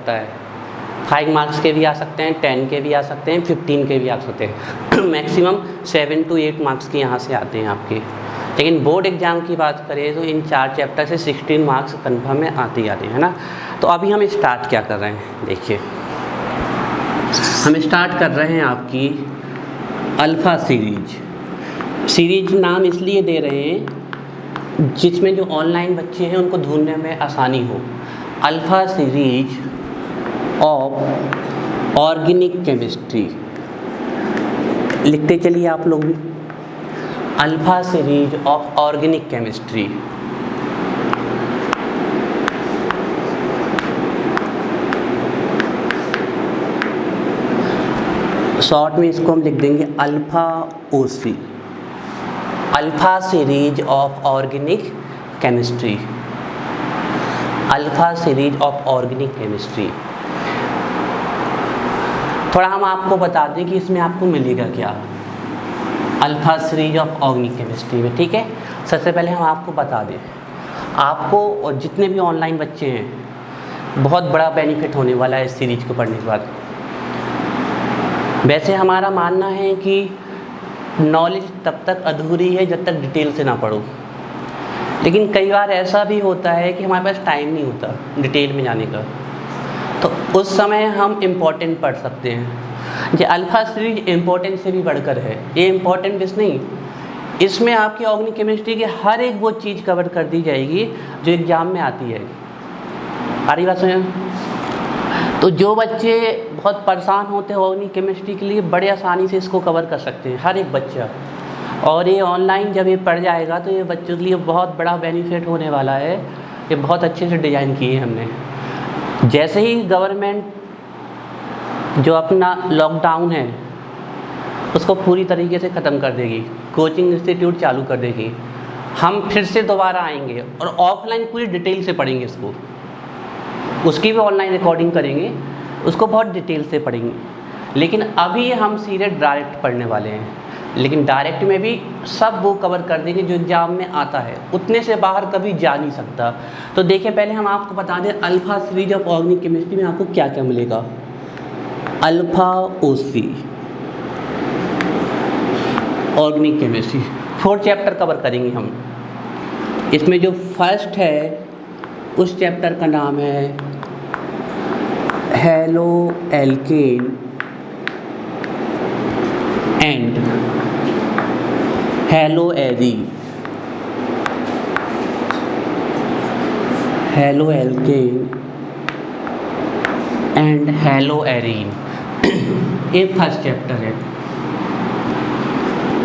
होता है। 5 मार्क्स के भी आ सकते हैं, 10 के भी आ सकते हैं, 15 के भी आ सकते हैं। मैक्सिमम 7 to 8 मार्क्स के यहाँ से आते हैं आपके। लेकिन बोर्ड एग्ज़ाम की बात करें तो इन 4 चैप्टर से 16 मार्क्स कन्फर्म में आते ही आते हैं, है ना। तो अभी हम स्टार्ट क्या कर रहे हैं, देखिए हम स्टार्ट कर रहे हैं आपकी अल्फ़ा सीरीज नाम इसलिए दे रहे हैं जिसमें जो ऑनलाइन बच्चे हैं उनको ढूंढने में आसानी हो। Alpha series of organic chemistry लिखते चलिए आप लोग भी, alpha series of organic chemistry. Short में इसको हम लिख देंगे alpha OC, alpha series of organic chemistry, alpha series of organic chemistry. थोड़ा हम आपको बता दें कि इसमें आपको मिलेगा क्या alpha series of organic chemistry में, ठीक है। सबसे पहले हम आपको बता दें, आपको और जितने भी ऑनलाइन बच्चे हैं बहुत बड़ा बेनिफिट होने वाला है इस सीरीज को पढ़ने के बाद। वैसे हमारा मानना है कि नॉलेज तब तक अधूरी है जब तक डिटेल से ना पढ़ो, लेकिन कई बार ऐसा भी होता है कि हमारे पास टाइम नहीं होता डिटेल में जाने का, तो उस समय हम इम्पोर्टेंट पढ़ सकते हैं। ये अल्फ़ा सीरीज इम्पोर्टेंट से भी बढ़कर है, ये इम्पोर्टेंट बस नहीं, इसमें आपकी ऑर्गेनिक केमिस्ट्री की हर एक वो चीज़ कवर कर दी जाएगी जो एग्ज़ाम में आती है। आ रही बात सुन? तो जो बच्चे बहुत परेशान होते हैं ऑर्गेनिक केमिस्ट्री के लिए, बड़े आसानी से इसको कवर कर सकते हैं हर एक बच्चा। और ये ऑनलाइन जब ये पढ़ जाएगा तो ये बच्चों के लिए बहुत बड़ा बेनिफिट होने वाला है। ये बहुत अच्छे से डिज़ाइन किए हैं हमने। जैसे ही गवर्नमेंट जो अपना लॉकडाउन है उसको पूरी तरीके से ख़त्म कर देगी, कोचिंग इंस्टीट्यूट चालू कर देगी, हम फिर से दोबारा आएंगे और ऑफलाइन पूरी डिटेल से पढ़ेंगे इसको, उसकी भी ऑनलाइन रिकॉर्डिंग करेंगे, उसको बहुत डिटेल से पढ़ेंगे। लेकिन अभी हम सीधे डायरेक्ट पढ़ने वाले हैं, लेकिन डायरेक्ट में भी सब वो कवर कर देंगे जो एग्ज़ाम में आता है, उतने से बाहर कभी जा नहीं सकता। तो देखिए पहले हम आपको बता दें alpha series of organic chemistry में आपको क्या क्या मिलेगा। अल्फ़ा ओसी ऑर्गेनिक केमिस्ट्री 4 चैप्टर कवर करेंगे हम। इसमें जो फर्स्ट है उस चैप्टर का नाम है halo alkane and hello arene, halo alkane and hello arene, ये फर्स्ट चैप्टर है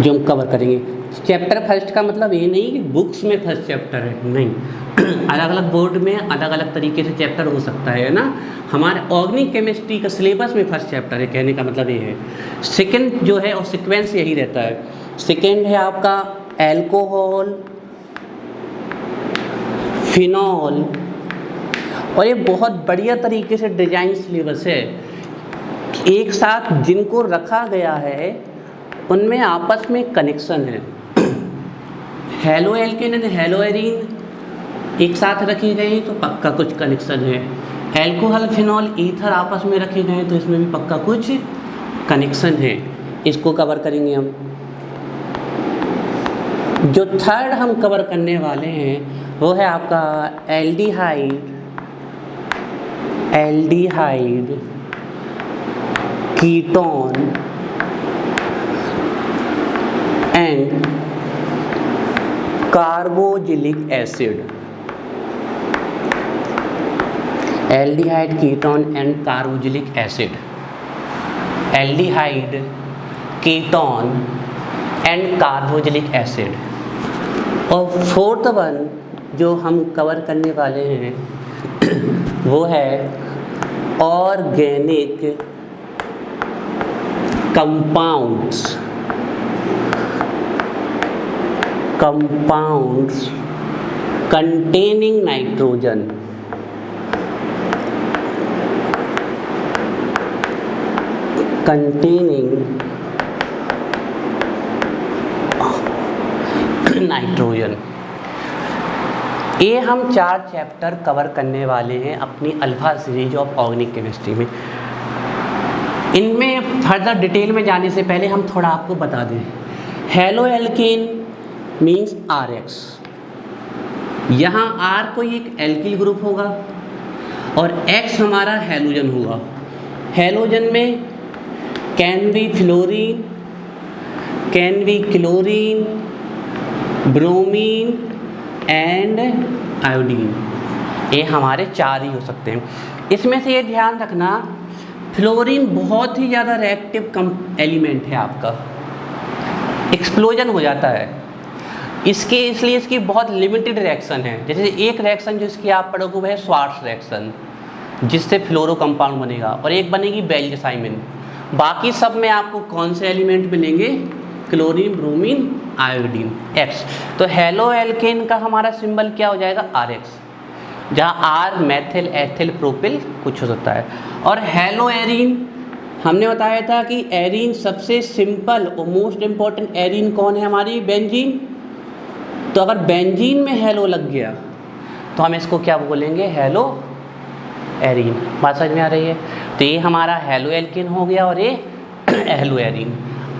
जो हम कवर करेंगे। चैप्टर फर्स्ट का मतलब ये नहीं कि बुक्स में फर्स्ट चैप्टर है, नहीं, अलग अलग बोर्ड में अलग अलग तरीके से चैप्टर हो सकता है ना। हमारे ऑर्गेनिक केमिस्ट्री का सिलेबस में फर्स्ट चैप्टर है, कहने का मतलब ये है। सेकंड जो है और सीक्वेंस यही रहता है। सेकंड है आपका एल्कोहल, फिनॉल, और ये बहुत बढ़िया तरीके से डिजाइन सिलेबस है। एक साथ जिनको रखा गया है उनमें आपस में कनेक्शन है। Halo alkane and hello arene एक साथ रखे गए तो पक्का कुछ कनेक्शन है। एल्कोहल, फिनॉल, ईथर आपस में रखे गए तो इसमें भी पक्का कुछ कनेक्शन है। इसको कवर करेंगे हम। जो थर्ड हम कवर करने वाले हैं वो है आपका aldehyde, ketone and carboxylic acid. Aldehyde, ketone and carboxylic acid, aldehyde, ketone and carboxylic acid. और फोर्थ वन जो हम कवर करने वाले हैं वो है ऑर्गेनिक कंपाउंड्स containing nitrogen, ये हम 4 चैप्टर कवर करने वाले हैं अपनी alpha series of organic chemistry में। इनमें फर्दर डिटेल में जाने से पहले हम थोड़ा आपको बता दें, हेलो एल्केन मीन्स RX। यहाँ R कोई एक एल्किल ग्रुप होगा और X हमारा हैलोजन होगा। हैलोजन में can be fluorine, can be chlorine, bromine and iodine. ये हमारे 4 ही हो सकते हैं। इसमें से ये ध्यान रखना, फ्लोरीन बहुत ही ज़्यादा रिएक्टिव एलिमेंट है आपका, एक्सप्लोजन हो जाता है इसलिए इसकी बहुत लिमिटेड रिएक्शन है। जैसे एक रिएक्शन जो इसकी आप पढ़ोगे वह है स्वार्ट्स रिएक्शन, जिससे फ्लोरो कंपाउंड बनेगा, और एक बनेगी बेल्जसाइमिन। बाकी सब में आपको कौन से एलिमेंट मिलेंगे? Chlorine, bromine, iodine, X। तो हेलो एल्केन का हमारा सिंबल क्या हो जाएगा? RX, जहाँ R मैथिल एथिल प्रोपिल कुछ हो सकता है। और हेलो एरीन, हमने बताया था कि एरीन सबसे सिंपल और मोस्ट इम्पॉर्टेंट एरीन कौन है हमारी? बेंजीन। तो अगर बेंजीन में हेलो लग गया तो हम इसको क्या बोलेंगे? Hello arene. बात समझ में आ रही है? तो ये हमारा हेलो एल्केन हो गया और ये हेलो एरीन।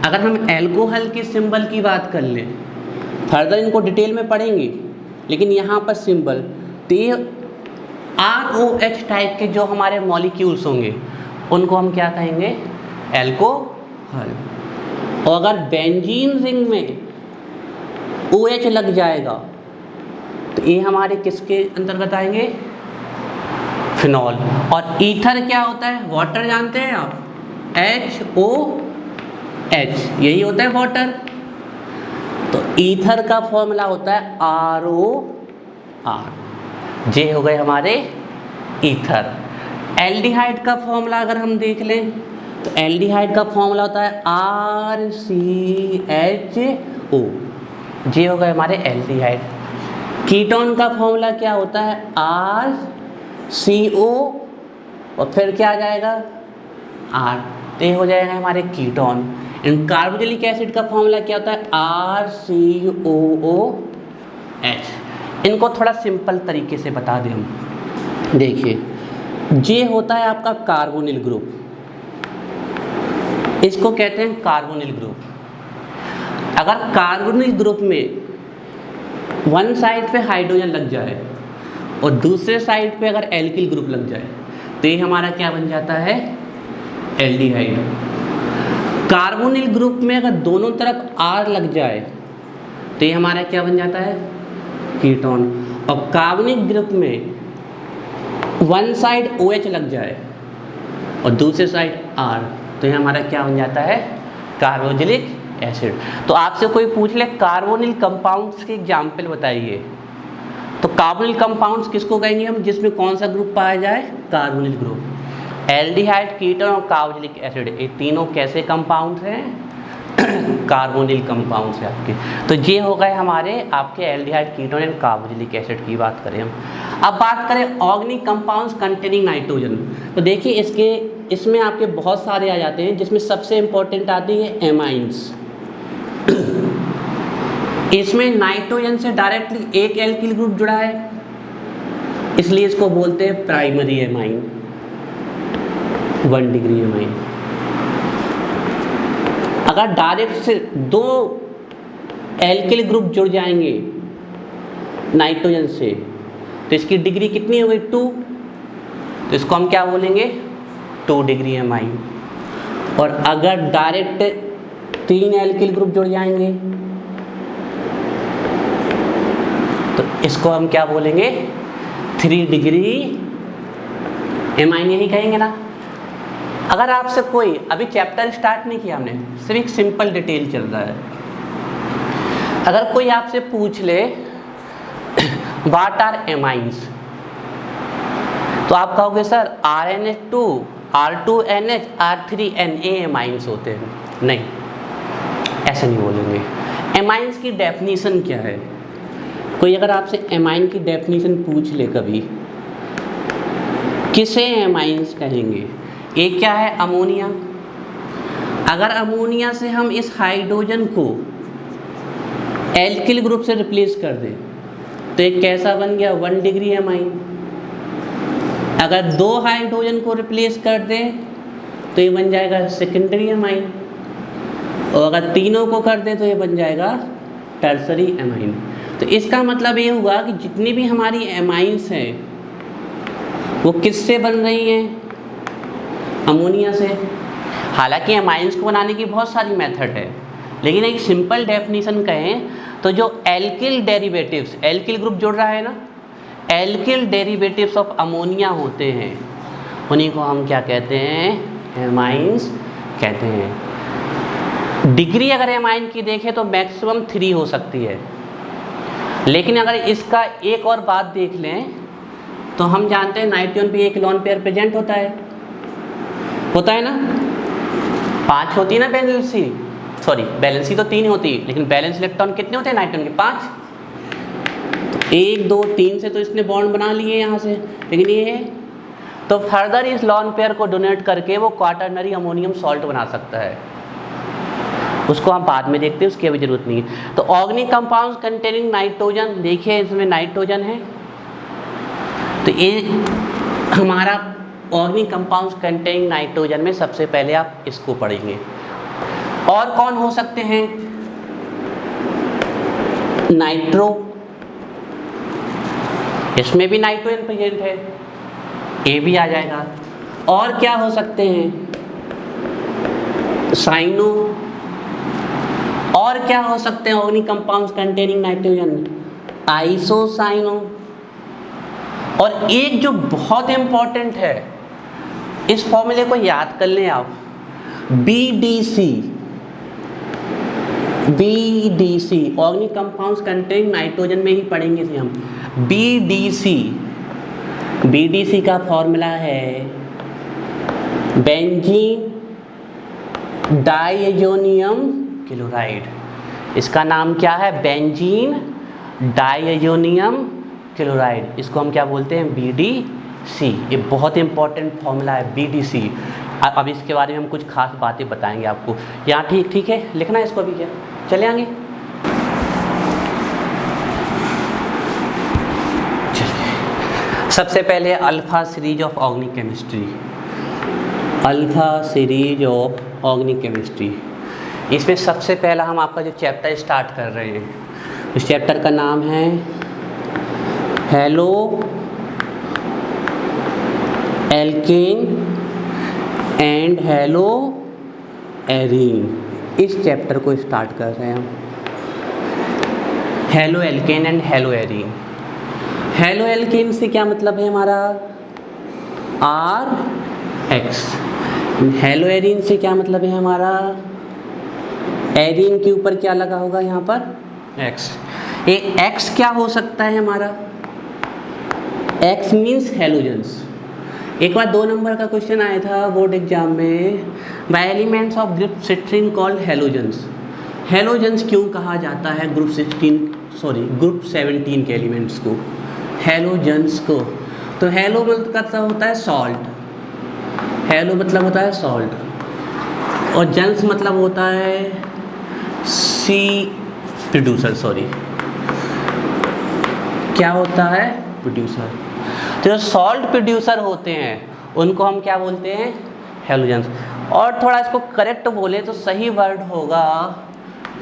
अगर हम एल्कोहल के सिंबल की बात कर लें, फर्दर इनको डिटेल में पढ़ेंगे, लेकिन यहाँ पर सिंबल तो ये ROH टाइप के जो हमारे मॉलिक्यूल्स होंगे उनको हम क्या कहेंगे? एल्कोहल। और अगर बेंजीन रिंग में OH लग जाएगा तो ये हमारे किसके अंतर्गत आएंगे? फिनॉल। और ईथर क्या होता है? वाटर जानते हैं आप? HOH, यही होता है वाटर। तो ईथर का फॉर्मूला होता है ROR। जे हो गए हमारे ईथर। एल्डिहाइड का फॉर्मूला अगर हम देख लें तो एल्डिहाइड का फॉर्मूला होता है RCHO। जे हो गए हमारे एल्डिहाइड। कीटोन का फॉर्मूला क्या होता है? RCO और फिर क्या आ जाएगा? R। तो ये हो जाएगा हमारे कीटोन। इन कार्बोक्सिलिक एसिड का फॉर्मूला क्या होता है? RCOOH। इनको थोड़ा सिंपल तरीके से बता दें हम। देखिए, जे होता है आपका कार्बोनिल ग्रुप, इसको कहते हैं कार्बोनिल ग्रुप। अगर कार्बोनिल ग्रुप में वन साइड पे हाइड्रोजन लग जाए और दूसरे साइड पे अगर एल्किल ग्रुप लग जाए तो ये हमारा क्या बन जाता है? एल्डिहाइड। कार्बोनिल ग्रुप में अगर दोनों तरफ R लग जाए तो ये हमारा क्या बन जाता है? कीटोन। और कार्बोनिल ग्रुप में वन साइड OH लग जाए और दूसरे साइड R तो ये हमारा क्या बन जाता है? Carboxylic acid. तो आपसे कोई पूछ ले कार्बोनिल कंपाउंड्स के एग्जाम्पल बताइए, तो कार्बोनिल कंपाउंड्स किसको कहेंगे हम? जिसमें कौन सा ग्रुप पाया जाए? Carbonyl group. एल्डिहाइड, कीटोन और कार्बोक्सिलिक एसिड, ये तीनों कैसे कंपाउंड्स हैं? कार्बोनिल कंपाउंड्स है आपके। तो ये हो गए हमारे आपके aldehyde, ketone and carboxylic acid की बात करें हम। अब बात करें ऑर्गेनिक कंपाउंड्स कंटेनिंग नाइट्रोजन। तो देखिए इसमें आपके बहुत सारे आ जाते हैं, जिसमें सबसे इंपॉर्टेंट आती है एमाइंस। इसमें नाइट्रोजन से डायरेक्टली एक एल्किल ग्रुप जुड़ा है, इसलिए इसको बोलते हैं प्राइमरी एमाइन, 1 डिग्री एमाइन। अगर डायरेक्ट से 2 एल्किल ग्रुप जुड़ जाएंगे नाइट्रोजन से तो इसकी डिग्री कितनी हो गई? 2। तो इसको हम क्या बोलेंगे? 2 डिग्री एमाइन। और अगर डायरेक्ट 3 एल्किल ग्रुप जुड़ जाएंगे तो इसको हम क्या बोलेंगे? 3 डिग्री एमाइन, यही कहेंगे ना। अगर आपसे कोई, अभी चैप्टर स्टार्ट नहीं किया हमने, सिर्फ एक सिंपल डिटेल चल रहा है, अगर कोई आपसे पूछ ले व्हाट आर एमाइंस, तो आप कहोगे sir RNH2, R2NH, R3Na amines होते हैं। नहीं, ऐसे नहीं बोलेंगे। एमाइंस की डेफिनीशन क्या है? कोई अगर आपसे एमाइन की डेफिनीशन पूछ ले कभी, किसे एमाइंस कहेंगे? एक क्या है? अमोनिया। अगर अमोनिया से हम इस हाइड्रोजन को एल्किल ग्रुप से रिप्लेस कर दें तो एक कैसा बन गया 1 डिग्री एमाइन। अगर 2 हाइड्रोजन को रिप्लेस कर दें तो ये बन जाएगा सेकेंडरी एमाइन, और अगर तीनों को कर दें तो ये बन जाएगा टर्सरी एमाइन। तो इसका मतलब ये हुआ कि जितनी भी हमारी एमाइंस हैं वो किससे बन रही हैं? अमोनिया से। हालांकि एमाइंस को बनाने की बहुत सारी मेथड है, लेकिन एक सिंपल डेफिनेशन कहें तो जो एल्किल डेरिवेटिव्स, एल्किल ग्रुप जुड़ रहा है ना, एल्किल डेरिवेटिव्स ऑफ अमोनिया होते हैं, उन्हीं को हम क्या कहते हैं? एमाइंस कहते हैं। डिग्री अगर एमाइन की देखें तो मैक्सिमम 3 हो सकती है, लेकिन अगर इसका एक और बात देख लें तो हम जानते हैं नाइट्रोजन पे एक लोन पेयर प्रेजेंट होता है ना, 5 होती है ना बैलेंसी, सॉरी बैलेंसी तो 3 होती है, लेकिन बैलेंस इलेक्ट्रॉन कितने होते हैं नाइट्रोजन के? 5। 1 2 3 से तो इसने बॉन्ड बना लिए यहाँ से, लेकिन ये है तो फर्दर इस लॉन पेयर को डोनेट करके वो क्वाटरनरी अमोनियम सॉल्ट बना सकता है। उसको हम बाद में देखते हैं, उसकी अभी जरूरत नहीं है। तो ऑर्गेनिक कंपाउंड्स कंटेनिंग नाइट्रोजन, देखिए इसमें नाइट्रोजन है, तो ये हमारा ऑर्गेनिक कंपाउंड्स कंटेनिंग नाइट्रोजन में सबसे पहले आप इसको पढ़ेंगे। और कौन हो सकते हैं? नाइट्रो, इसमें भी नाइट्रोजन प्रेजेंट है, ए भी आ जाएगा। और क्या हो सकते हैं? साइनो। और क्या हो सकते हैं organic compounds containing nitrogen? Isocyano. और एक जो बहुत इंपॉर्टेंट है, इस फॉर्मूले को याद कर लें आप, BDC, organic compounds containing nitrogen में ही पढ़ेंगे इसे हम। BDC का फॉर्मूला है बेंजीन डाइअजोनियम क्लोराइड। इसका नाम क्या है? Benzene diazonium chloride. इसको हम क्या बोलते हैं? BDC। ये बहुत इंपॉर्टेंट फॉर्मूला है BDC। अब इसके बारे में हम कुछ खास बातें बताएंगे आपको। यहाँ ठीक है, लिखना है इसको भी क्या? चले आगे। सबसे पहले alpha series of organic chemistry. Alpha series of organic chemistry, इसमें सबसे पहला हम आपका जो चैप्टर स्टार्ट कर रहे हैं, उस चैप्टर का नाम है halo alkane and hello arene. इस चैप्टर को स्टार्ट कर रहे हैं हम। Halo alkane and hello arene. Halo alkane से क्या मतलब है हमारा? RH। हेलो एरीन से क्या मतलब है हमारा? एरीन के ऊपर क्या लगा होगा यहाँ पर? X। ये X क्या हो सकता है हमारा? X means halogens. एक बार 2 नंबर का क्वेश्चन आया था बोर्ड एग्जाम में, bye elements of group 16 called halogens. Halogens क्यों कहा जाता है ग्रुप 17 के एलिमेंट्स को हेलोजेंस को? तो हेलो मतलब होता है सॉल्ट, हेलो मतलब होता है सॉल्ट, और जेंस मतलब होता है सी प्रोड्यूसर, सॉरी क्या होता है? प्रोड्यूसर। तो जो सॉल्ट प्रोड्यूसर होते हैं उनको हम क्या बोलते हैं? हेलोजेंस। और थोड़ा इसको करेक्ट बोले तो सही वर्ड होगा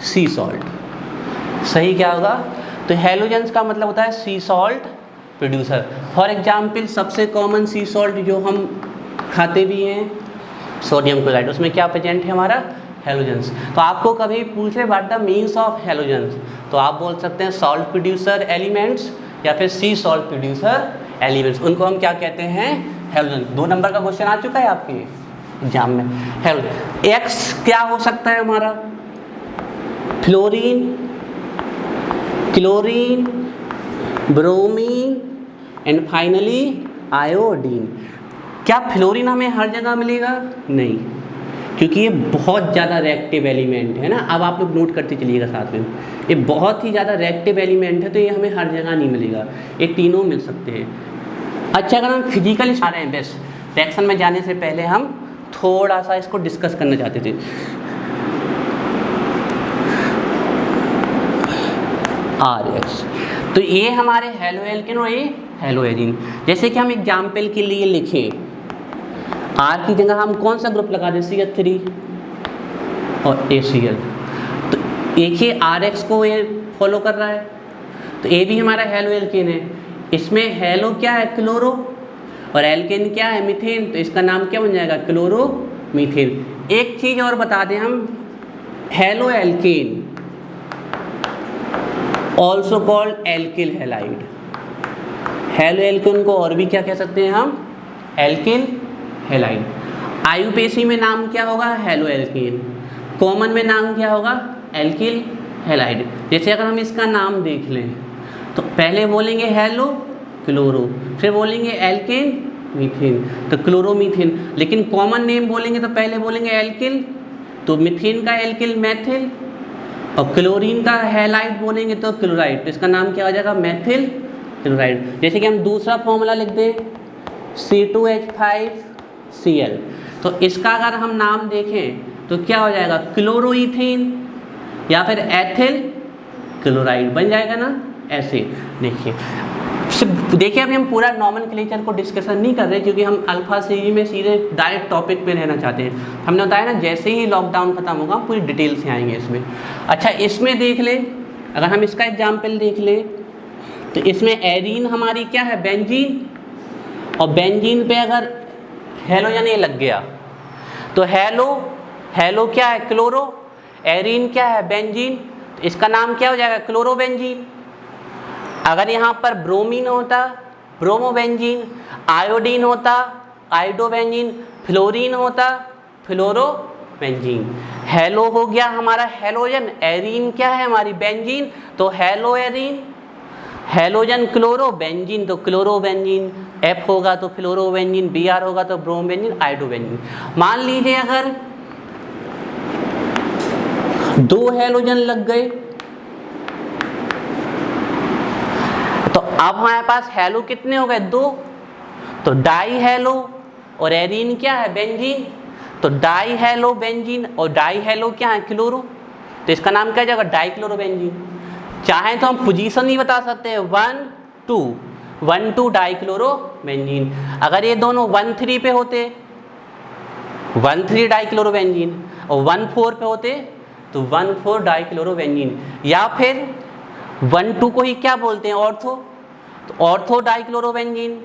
सी सॉल्ट। सही क्या होगा? तो हेलोजेंस का मतलब होता है सी सॉल्ट प्रोड्यूसर। फॉर एग्जाम्पल सबसे कॉमन सी सॉल्ट जो हम खाते भी हैं सोडियम क्लोराइड, उसमें क्या प्रेजेंट है हमारा? हेलोजेंस। तो आपको कभी पूछे what the means of halogens, तो आप बोल सकते हैं सॉल्ट प्रोड्यूसर एलिमेंट्स या फिर सी सॉल्ट प्रोड्यूसर एलिमेंट्स, उनको हम क्या कहते हैं? हेलोजेंस। 2 नंबर का क्वेश्चन आ चुका है आपके एग्जाम में। हेलोजेंस। एक्स क्या हो सकता है हमारा? Fluorine, chlorine, bromine and finally iodine. क्या फ्लोरीन हमें हर जगह मिलेगा? नहीं, क्योंकि ये बहुत ज़्यादा रिएक्टिव एलिमेंट है ना। अब आप लोग नोट करते चलिएगा साथ में, ये बहुत ही ज़्यादा रिएक्टिव एलिमेंट है, तो ये हमें हर जगह नहीं मिलेगा, ये तीनों मिल सकते हैं। अच्छा, अगर हम फिजिकली आ रहे हैं, बेस्ट रिएक्शन में जाने से पहले हम थोड़ा सा इसको डिस्कस करना चाहते थे। RX, तो ये हमारे हेलो एल्केन और ये हेलो एरीन। जैसे कि हम एग्जाम्पल के लिए लिखें, आर की जगह हम कौन सा ग्रुप लगा दें, CH3 और ACl। तो एक ही RX को ये फॉलो कर रहा है, तो ये भी हमारा हेलो एल्केन है। इसमें हेलो क्या है, क्लोरो, और एल्केन क्या है, मीथेन। तो इसका नाम क्या बन जाएगा, क्लोरो मीथेन। एक चीज़ और बता दें हम, halo alkane also called alkyl halide. Halo alkane को और भी क्या कह सकते हैं हम, एल्किल हैलाइड। आयुपेसी में नाम क्या होगा, हेलो एल्केन। कॉमन में नाम क्या होगा, एल्किल हैलाइड। जैसे अगर हम इसका नाम देख लें तो पहले बोलेंगे हेलो क्लोरो, फिर बोलेंगे एल्केन मीथेन, तो क्लोरोमीथेन। लेकिन कॉमन नेम बोलेंगे तो पहले बोलेंगे एल्किल, तो मीथेन का एल्किल मैथिल, और क्लोरीन का हैलाइड बोलेंगे तो क्लोराइड। तो इसका नाम क्या हो जाएगा, मैथिल क्लोराइड। जैसे कि हम दूसरा फॉर्मूला लिख दें C2H5Cl, तो इसका अगर हम नाम देखें तो क्या हो जाएगा, क्लोरोईथेन या फिर एथिल क्लोराइड बन जाएगा ना, ऐसे। देखिए अभी हम पूरा नॉमेनक्लेचर को डिस्कशन नहीं कर रहे, क्योंकि हम अल्फा सीरीज में सीधे डायरेक्ट टॉपिक पे रहना चाहते हैं। हमने बताया ना, जैसे ही लॉकडाउन खत्म होगा पूरी डिटेल से आएंगे इसमें। अच्छा, इसमें देख ले, अगर हम इसका एग्जाम्पल देख ले तो इसमें एरीन हमारी क्या है, बेंजीन, और बेंजीन पे अगर हेलोजन ए लग गया तो हेलो क्या है, क्लोरो, एरीन क्या है, बेंजीन, तो इसका नाम क्या हो जाएगा, क्लोरोबेंजीन। अगर यहाँ पर ब्रोमीन होता, ब्रोमोबेंजीन, आयोडीन होता, आयोडोबेंजीन, फ्लोरीन होता, फ्लोरोबेंजीन। हेलो हो गया हमारा हेलोजन, एरीन क्या है हमारी, बेंजीन, तो hello arene, halogen chloro, benzene तो क्लोरोबेंजीन, F होगा तो फ्लोरोबेंजीन, Br होगा तो ब्रोमोबेंजीन, आयोडोबेंजीन। मान लीजिए अगर दो हेलोजन लग गए तो अब हमारे पास हेलो कितने हो गए, दो, तो डाई हेलो, और एरीन क्या है, बेंजीन, तो डाई हेलो बेंजीन, और डाई हेलो क्या है, क्लोरो, तो इसका नाम क्या जाएगा, डाई क्लोरोबेंजीन। चाहे तो हम पोजीशन ही बता सकते हैं, 1 2 डाई क्लोरोबेंजीन। अगर ये दोनों 1 3 पे होते, 1 3 डाई क्लोरोबेंजीन, और 1 4 पे होते तो 1 4 डाई क्लोरोबेंजीन, या फिर 1 2 को ही क्या बोलते हैं, ऑर्थो, तो ऑर्थो डाई क्लोरोबेंजीन।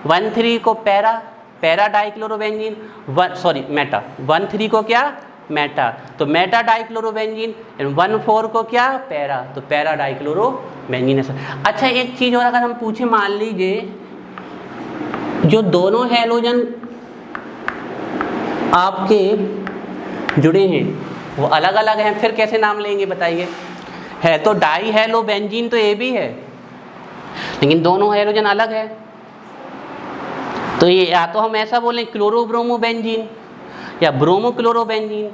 1 3 को पैरा डाई क्लोरोबेंजीन, मेटा। 1 3 को क्या, मेटा, तो मेटा डाई क्लोरोबेंजीन। 1 4 को क्या, पैरा, तो पैरा डाई क्लोरोबेंजीन। अच्छा, एक चीज़ और अगर हम पूछे, मान लीजिए जो दोनों हेलोजन आपके जुड़े हैं वो अलग अलग हैं, फिर कैसे नाम लेंगे बताइए। है तो डाई हेलो बेंजीन, तो ये भी है, लेकिन दोनों हेलोजन अलग है, तो ये या तो हम ऐसा बोलें क्लोरो ब्रोमो बेंजीन या ब्रोमो क्लोरो बेंजीन,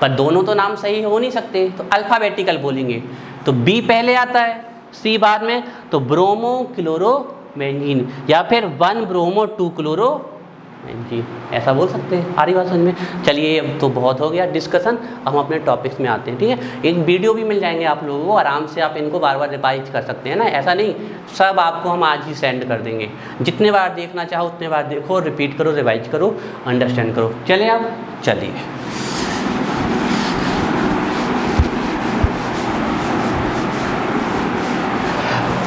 पर दोनों तो नाम सही हो नहीं सकते, तो अल्फ़ाबेटिकल बोलेंगे। तो बी पहले आता है, सी बाद में, तो ब्रोमो क्लोरो बेंजीन, या फिर 1 ब्रोमो 2 क्लोरो बेंजीन, ऐसा बोल सकते हैं। आ रही बात समझ में। चलिए, अब तो बहुत हो गया डिस्कशन, अब हम अपने टॉपिक्स में आते हैं, ठीक है। एक वीडियो भी मिल जाएंगे आप लोगों को, आराम से आप इनको बार बार रिवाइज कर सकते हैं ना, ऐसा नहीं, सब आपको हम आज ही सेंड कर देंगे। जितने बार देखना चाहो उतने बार देखो, रिपीट करो, रिवाइज करो, अंडरस्टैंड करो। चलिए अब चलिए,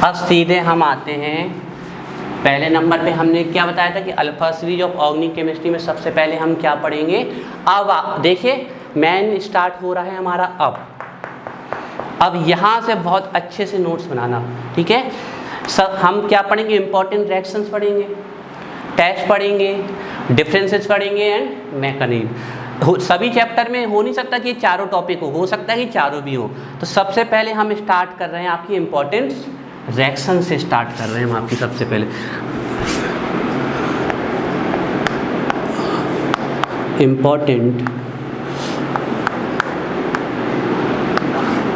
अब सीधे हम आते हैं पहले नंबर पे। हमने क्या बताया था कि alpha series of organic chemistry में सबसे पहले हम क्या पढ़ेंगे। अब देखिए, मेन स्टार्ट हो रहा है हमारा अब यहाँ से बहुत अच्छे से नोट्स बनाना, ठीक है। सब हम क्या पढ़ेंगे, इंपॉर्टेंट रिएक्शंस पढ़ेंगे, टेस्ट पढ़ेंगे, डिफरेंसेस पढ़ेंगे एंड मैकेनिज्म। सभी चैप्टर में हो नहीं सकता कि चारों टॉपिक हो सकता है कि चारों भी हो। तो सबसे पहले हम स्टार्ट कर रहे हैं आपकी इंपॉर्टेंट रिएक्शन से स्टार्ट कर रहे हैं हम आपकी सबसे पहले। इंपॉर्टेंट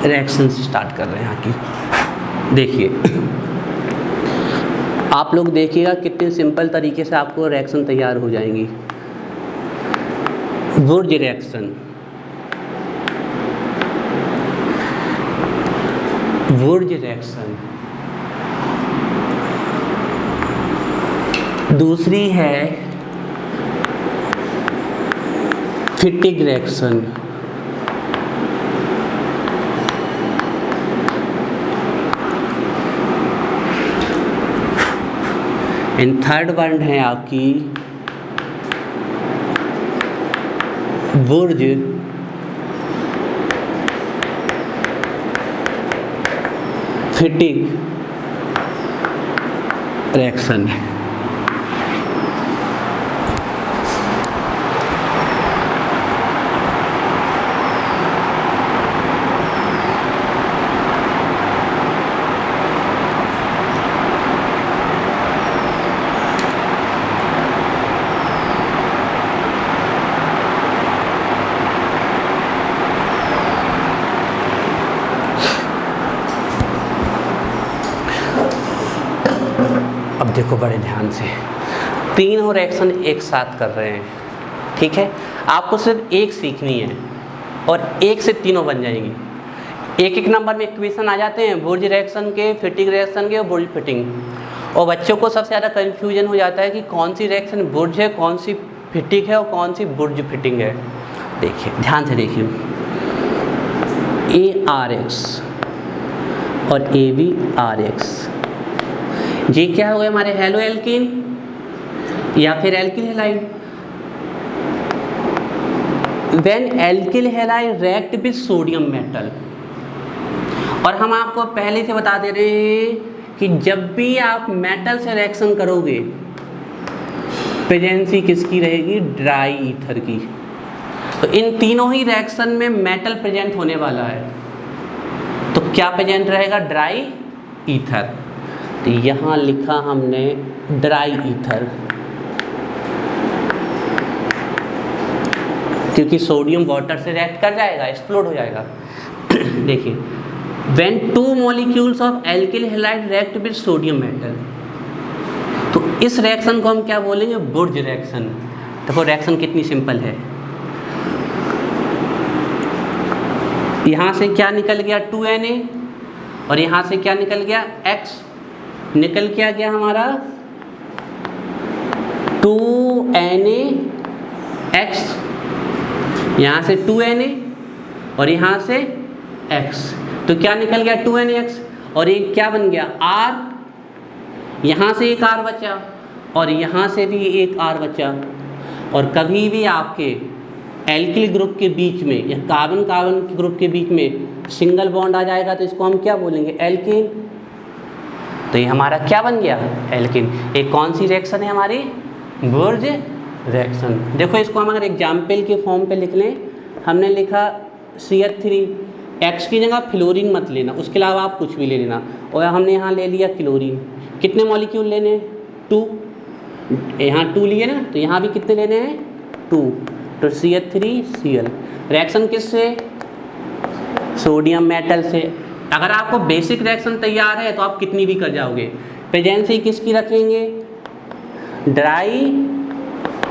रिएक्शन से स्टार्ट कर रहे हैं आपकी। देखिए, आप लोग देखिएगा कितने सिंपल तरीके से आपको रिएक्शन तैयार हो जाएंगी। वुर्ज रिएक्शन, वुर्ज रिएक्शन, दूसरी है फिटिग रिएक्शन। एंड थर्ड वन है आपकी बुर्ज फिटिग रिएक्शन। अब देखो बड़े ध्यान से, तीनों रिएक्शन एक साथ कर रहे हैं, ठीक है। आपको सिर्फ एक सीखनी है और एक से तीनों बन जाएंगी। एक एक नंबर में इक्वेशन आ जाते हैं, बुर्ज रिएक्शन के, फिटिग रिएक्शन के और बुर्ज फिटिंग। और बच्चों को सबसे ज़्यादा कन्फ्यूजन हो जाता है कि कौन सी रिएक्शन बुर्ज है, कौन सी फिटिग है और कौन सी बुर्ज फिटिंग है। देखिए ध्यान से देखिए, ARX और ABRX, ये क्या हो गए हमारे हेलो एल्कीन या फिर alkyl halide. When alkyl halide react with sodium metal, और हम आपको पहले से बता दे रहे हैं कि जब भी आप मेटल से रिएक्शन करोगे प्रेजेंसी किसकी रहेगी, ड्राई ईथर की। तो इन तीनों ही रिएक्शन में मेटल प्रेजेंट होने वाला है, तो क्या प्रेजेंट रहेगा, ड्राई ईथर। तो यहाँ लिखा हमने ड्राई ईथर, क्योंकि सोडियम वाटर से रिएक्ट कर जाएगा, एक्सप्लोड हो जाएगा। देखिए, when two molecules of alkyl halide react with sodium metal, तो इस रिएक्शन को हम क्या बोलेंगे, बुर्ज रिएक्शन। देखो रिएक्शन कितनी सिंपल है, यहाँ से क्या निकल गया 2Na और यहाँ से क्या निकल गया X, निकल क्या गया हमारा 2NaX, यहाँ से 2Na और यहाँ से X, तो क्या निकल गया 2NaX और ये क्या बन गया R, यहाँ से एक R बचा और यहाँ से भी एक R बचा। और कभी भी आपके एल्किल ग्रुप के बीच में या कार्बन कार्बन ग्रुप के बीच में सिंगल बॉन्ड आ जाएगा तो इसको हम क्या बोलेंगे, एल्कीन। तो ये हमारा क्या बन गया, एल्कीन। एक कौन सी रिएक्शन है हमारी, बुर्ज रिएक्शन। देखो इसको हम अगर एग्जाम्पल के फॉर्म पे लिख लें, हमने लिखा CH3, X की जगह फ्लोरीन मत लेना, उसके अलावा आप कुछ भी ले लेना, और हमने यहाँ ले लिया क्लोरीन। कितने मॉलिक्यूल लेने हैं, 2, यहाँ 2 लिए ना, तो यहाँ भी कितने लेने हैं 2, तो CH3Cl। रिएक्शन किससे, सोडियम मेटल से। अगर आपको बेसिक रिएक्शन तैयार है तो आप कितनी भी कर जाओगे। प्रेजेंसी किसकी रखेंगे, ड्राई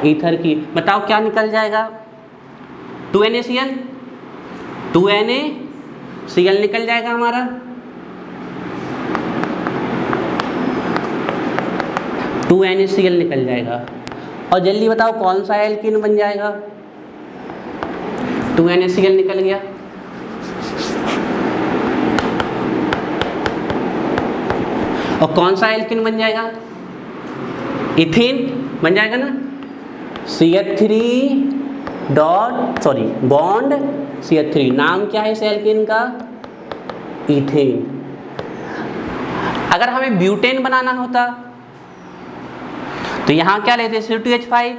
ईथर की। बताओ क्या निकल जाएगा, 2NaCl, 2NaCl निकल जाएगा हमारा। NaCl निकल जाएगा। और जल्दी बताओ कौन सा एल्कीन बन जाएगा, 2NaCl निकल गया। और कौन सा एल्कीन बन जाएगा, इथेन बन जाएगा ना, CH3 बॉन्ड CH3। नाम क्या है इस एल्कीन का, इथेन। अगर हमें ब्यूटेन बनाना होता तो यहाँ क्या लेते, C2H5,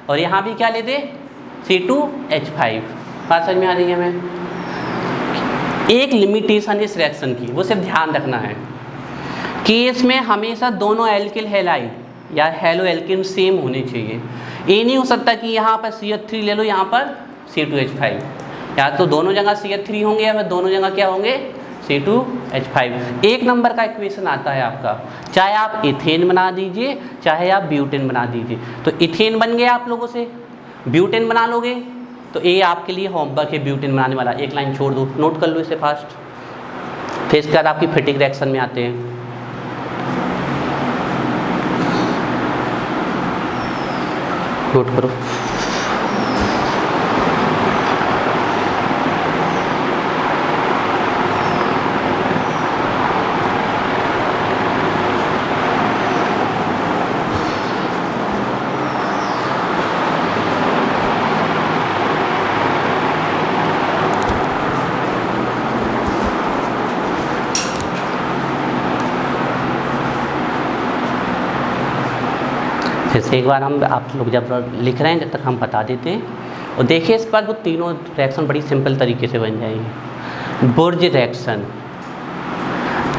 और यहाँ भी क्या लेते, C2H5। बात समझ में आ रही है हमें। एक लिमिटेशन इस रिएक्शन की, वो सिर्फ ध्यान रखना है कि इसमें हमेशा दोनों एल्किल हैलाइड या हेलो एल्किन सेम होने चाहिए। ये नहीं हो सकता कि यहाँ पर CH3 ले लो, यहाँ पर C2H5, या तो दोनों जगह CH3 होंगे या फिर दोनों जगह क्या होंगे, C2H5। एक नंबर का इक्वेशन आता है आपका, चाहे आप इथेन बना दीजिए चाहे आप ब्यूटेन बना दीजिए। तो इथेन बन गया आप लोगों से, ब्यूटेन बना लोगे तो ये आपके लिए होमवर्क है, ब्यूटेन बनाने वाला। एक लाइन छोड़ दो, नोट कर लो इसे फास्ट। फिर इसके बाद आपकी फिटिक रिएक्शन में आते हैं। नोट करो। फिर से एक बार हम आप लोग जब लिख रहे हैं जब तक हम बता देते हैं। और देखिए इस पर वो तीनों रिएक्शन बड़ी सिंपल तरीके से बन जाएंगी। बुर्ज रिएक्शन,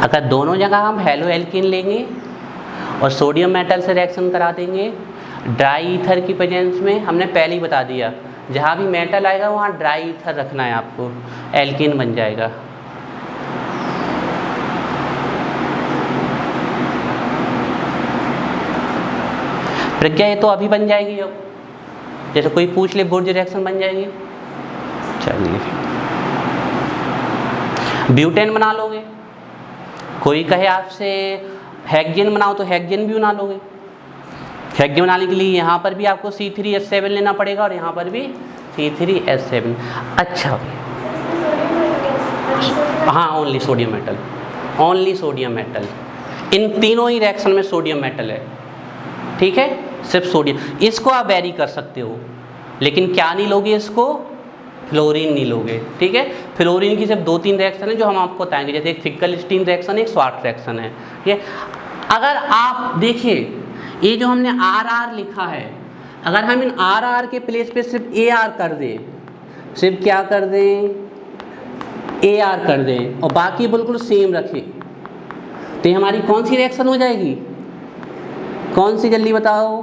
अगर दोनों जगह हम हेलो एल्कीन लेंगे और सोडियम मेटल से रिएक्शन करा देंगे, ड्राई ईथर की प्रेजेंस में, हमने पहले ही बता दिया जहाँ भी मेटल आएगा वहाँ ड्राई ईथर रखना है आपको, एल्कीन बन जाएगा। प्रज्ञा ये तो अभी बन जाएगी, अब जैसे कोई पूछ ले बुर्ज रिएक्शन बन जाएगी। चलिए ब्यूटेन बना लोगे, कोई कहे आपसे हेक्सेन बनाओ तो हेक्सेन भी बना लोगे। हेक्सेन बनाने के लिए यहाँ पर भी आपको C3H7 लेना पड़ेगा और यहाँ पर भी C3H7। अच्छा हाँ, only sodium metal, only sodium metal. इन तीनों ही रिएक्शन में सोडियम मेटल है, ठीक है, सिर्फ सोडियम। इसको आप वेरी कर सकते हो, लेकिन क्या नहीं लोगे, इसको फ्लोरीन नहीं लोगे, ठीक है। फ्लोरीन की सिर्फ 2-3 रिएक्शन है जो हम आपको बताएंगे, जैसे एक फिकल-स्टीन रिएक्शन है, एक स्वार्ट रिएक्शन है, ठीक है। अगर आप देखिए ये जो हमने RR लिखा है, अगर हम इन RR के प्लेस पे सिर्फ AR कर दें, सिर्फ क्या कर दें, AR कर दें और बाकी बिल्कुल सेम रखें, तो ये हमारी कौन सी रिएक्शन हो जाएगी, कौन सी जल्दी बताओ,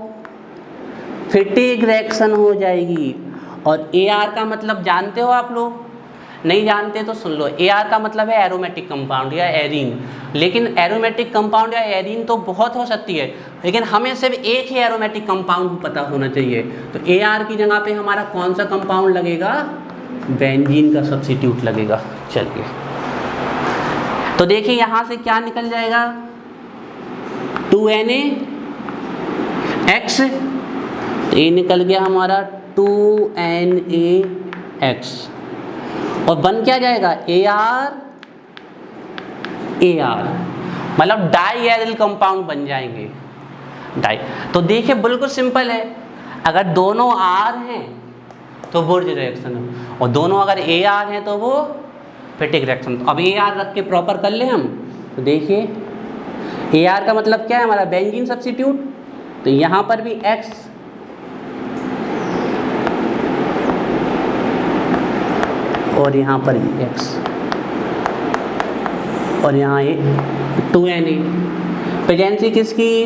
फिटिक रिएक्शन हो जाएगी। और AR का मतलब जानते हो आप लोग, नहीं जानते तो सुन लो। AR का मतलब है एरोमेटिक कंपाउंड या एरीन, लेकिन एरोमेटिक कंपाउंड या एरीन तो बहुत हो सकती है, लेकिन हमें सिर्फ एक ही एरोमेटिक कंपाउंड पता होना चाहिए। तो AR की जगह पे हमारा कौन सा कंपाउंड लगेगा, बेंजीन का सब्स्टिट्यूट लगेगा। चलिए तो देखिए यहाँ से क्या निकल जाएगा, 2NaX, तो ये निकल गया हमारा 2NaX और बन क्या जाएगा, AR, मतलब डाई एरिल कंपाउंड बन जाएंगे, डाई। तो देखिए बिल्कुल सिंपल है, अगर दोनों R हैं तो बुर्ज रिएक्शन है, और दोनों अगर AR हैं तो वो फिटिक रिएक्शन। अब AR रख के प्रॉपर कर ले हम, तो देखिए AR का मतलब क्या है हमारा, बेंजीन सब्स्टिट्यूट, तो यहाँ पर भी X और यहाँ पर भी X और यहाँ ये 2Na, प्रेजेंसी किसकी,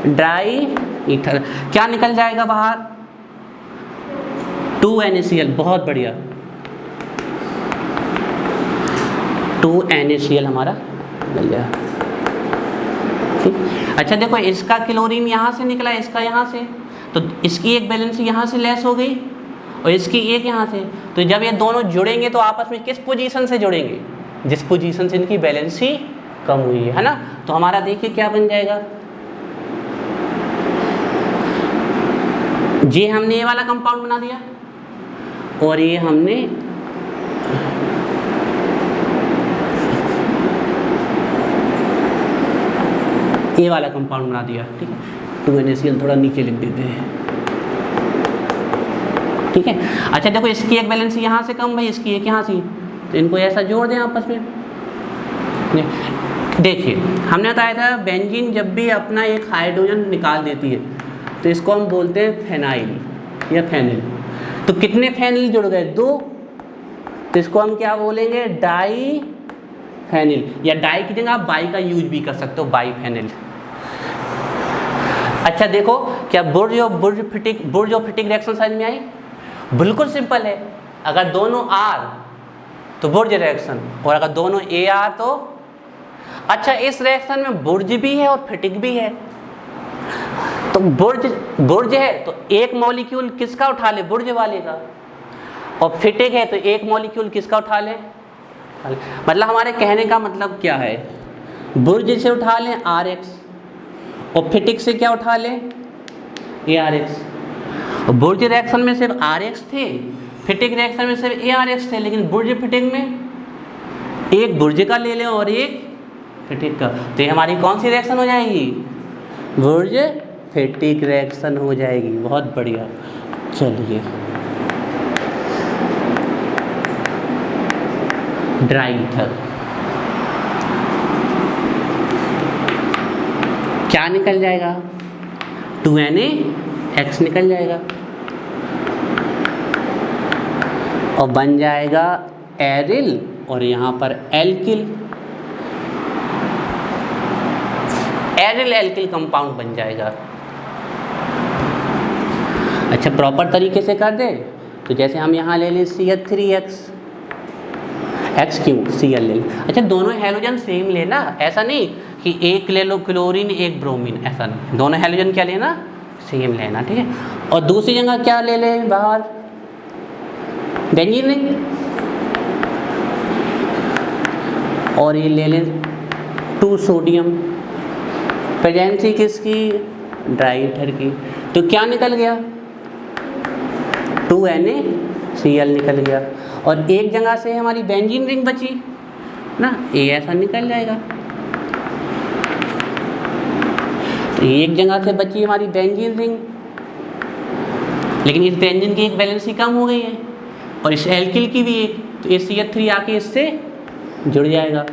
ड्राई ईथर, क्या निकल जाएगा बाहर, 2NaCl, बहुत बढ़िया, 2NaCl हमारा मिल गया, ठीक। अच्छा देखो इसका क्लोरीन यहाँ से निकला, इसका यहाँ से, तो इसकी एक बैलेंस यहाँ से लेस हो गई और इसकी एक यहाँ से, तो जब ये दोनों जुड़ेंगे तो आपस में किस पोजीशन से जुड़ेंगे, जिस पोजीशन से इनकी बैलेंस ही कम हुई है ना। तो हमारा देखिए क्या बन जाएगा, ये हमने ये वाला कंपाउंड बना दिया और ये हमने ये वाला कंपाउंड बना दिया, ठीक है। 2NaCl थोड़ा नीचे लिख देते हैं, ठीक है। अच्छा देखो इसकी एक बैलेंस यहाँ से कम भाई, इसकी एक यहाँ से, तो इनको ऐसा जोड़ दें आपस में। देखिए हमने बताया था बेंजीन जब भी अपना एक हाइड्रोजन निकाल देती है तो इसको हम बोलते हैं फेनाइल या फेनिल। तो कितने फेनिल जुड़ गए, 2, तो इसको हम क्या बोलेंगे, डाई फेनिल, या डाई की जगह आप बाई का यूज भी कर सकते हो, बाई फेनिल। अच्छा देखो क्या बुर्ज और फिटिक रिएक्शन समझ में आई, बिल्कुल सिंपल है। अगर दोनों R तो बुर्ज रिएक्शन, और अगर दोनों AR तो, अच्छा इस रिएक्शन में बुर्ज भी है और फिटिक भी है, तो बुर्ज है तो एक मॉलिक्यूल किसका उठा ले, बुर्ज वाले का, और फिटिक है तो एक मॉलिक्यूल किसका उठा ले, मतलब हमारे कहने का मतलब क्या है, बुर्ज से उठा लें RX और फिटिक से क्या उठा लें, ARX। बुर्ज रिएक्शन में सिर्फ RX थे, फिटिक रिएक्शन में सिर्फ ARX थे, लेकिन बुर्ज फिटिक में एक बुर्ज का ले लें और एक फिटिक का, तो ये हमारी कौन सी रिएक्शन हो जाएगी? बुर्ज फिटिक रिएक्शन हो जाएगी। बहुत बढ़िया। चलिए, ड्राई ईथर क्या निकल जाएगा? 2NaX निकल जाएगा और बन जाएगा एरिल और यहाँ पर एल्किल, एरिल एल्किल कंपाउंड बन जाएगा। अच्छा, प्रॉपर तरीके से कर दे तो जैसे हम यहाँ ले लें CH3X, X क्यों Cl ले लें। अच्छा, दोनों हैलोजन सेम लेना, ऐसा नहीं कि एक ले लो क्लोरीन एक ब्रोमीन, ऐसा नहीं, दोनों हैलोजन क्या लेना? सेम लेना, ठीक है। और दूसरी जगह क्या ले लें बाहर? बेंजीन रिंग, और ये ले लें 2 सोडियम, प्रेजेंसी किसकी? ड्राई ईथर की, तो क्या निकल गया? 2NaCl निकल गया। और एक जगह से हमारी बेंजीन रिंग बची ना, ये ऐसा निकल जाएगा। तो एक जगह से बची हमारी बेंजीन रिंग, लेकिन इस बेंजीन की एक वैलेंसी कम हो गई है और इस एल्किल की भी एक, तो ये CH3 आके इससे जुड़ जाएगा।